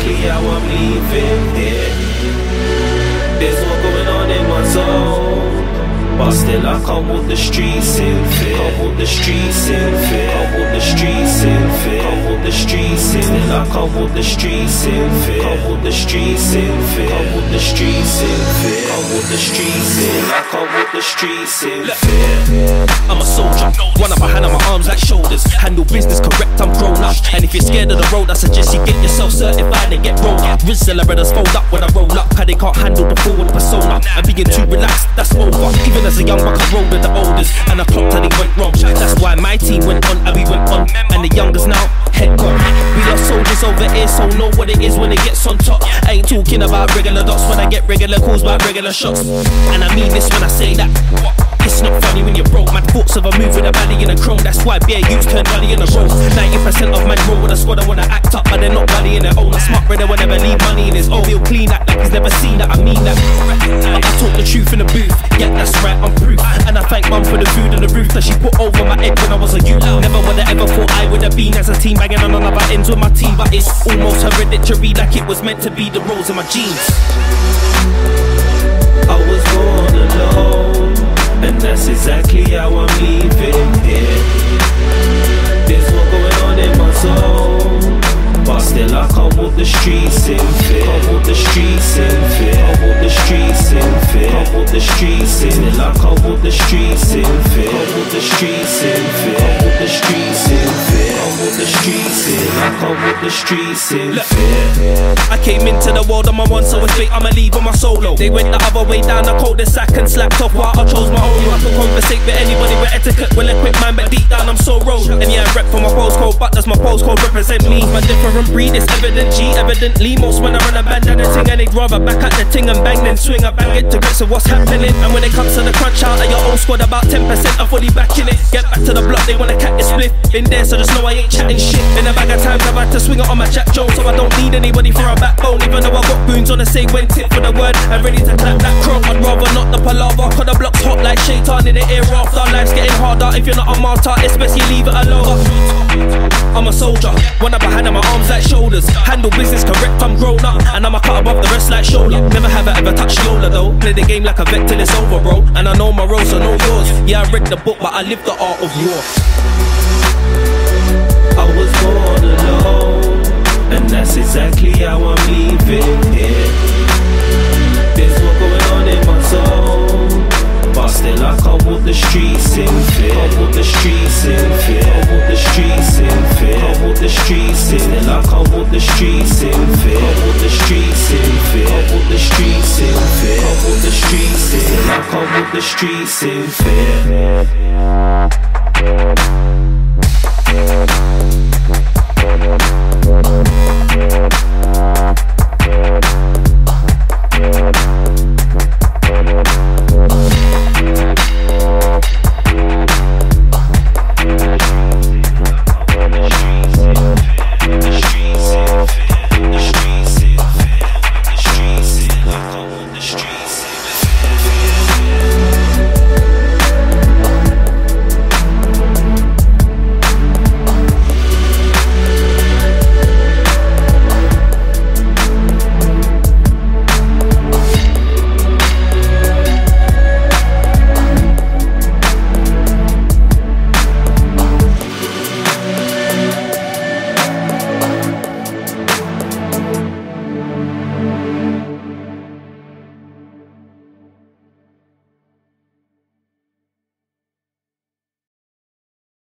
exactly how I'm leaving here. There's more going on in my zone, but still I can't walk the streets in fear. Can't walk the streets in fear. Can't walk the streets in fear. Can't walk the streets in fear. Still I can't walk the streets in fear. Can't walk the streets in fear. Can't walk the streets in fear. Can't walk the streets in. I can't walk the streets in fear. I'm a soldier, one up behind on my arms like shoulders. Handle business correct, I'm grown up. And if you're scared of the road, I suggest you get yourself certified and get rolled up. Rizella brothers fold up when I roll up, cause they can't handle the forward persona. And being too relaxed, that's over. Even as a young buck, I rolled with the oldest, and I clocked and it went wrong. That's why my team went on and we went on. And the youngest now, head gone. We are soldiers over here, so know what it is when it gets on top. I ain't talking about regular dots when I get regular calls by regular shots. And I mean this when I say that. It's not funny when you're broke. My thoughts of a move with a valley in a chrome. That's why bare youths turn valley in a row. 90% of man roll with a squad. I wanna act up, but they're not valley in their own. A smart brother will never leave money in his own. He'll clean that like he's never seen that. I mean that. I talk the truth in the booth. Yeah, that's right, I'm proof. And I thank mum for the food and the roof that she put over my head when I was a youth. Never would I ever thought I would have been as a team banging on other ends with my team. But it's almost hereditary, like it was meant to be the roles in my genes. I was born alone, and that's exactly how I'm leaving here. There's more going on in my zone, but still I can't walk the streets in fear. Can't walk the streets in fear. Can't walk the streets in fear. Can't walk the streets in fear. Still I can't walk the streets in fear. Can't walk the streets in fear. Can't walk the streets in fear. Can't walk the streets in. I can't walk the streets in fear. I came into the world on my one, so it's fate I'ma leave on my solo. They went the other way down the cul-de-sac and slapped off while I chose my own. I can conversate with anybody with etiquette, well equipped man, but deep down I'm so road. And yeah, I rep for my postcode, but does my postcode represent me? My different breed is evident, G evidently. Most when I run a bandana ting, and they'd rather back at the ting and bang then swing. I bang it to grips of what's happening. And when it comes to the crunch out of your own squad, about 10% are fully backing it. Get back to the block, they wanna cat this split. Been there, so just know I ain't chatting shit. In a bag of times I've had to swing it on my Jack Jones, so I don't need anybody for a backbone. Even though I got goons on the same when tip for the word, I'm ready to clap that crow. I'd rather not the palaver, cause the block's hot like shaitan in the air after. Life's getting harder if you're not a martyr, it's best you leave it alone. I'm a soldier, one up behind on my arms like shoulders. Handle business correct, I'm grown up, and I'm a cut above the rest like shoulder. Never have I ever touched Yola though. Play the game like a vet till it's over, bro. And I know my roles, so know yours. Yeah, I read the book, but I live the art of war. I was born alone, and that's exactly how I'm leaving here. There's more going on in my zone, but still I can't walk the streets in fear. Can't walk the streets in fear. Can't walk the streets in fear. Can't walk the streets in fear. Still I can't walk the streets in fear. Can't walk the streets in fear. Can't walk the streets in fear. Can't walk the streets in fear. Still I can't walk the streets in fear.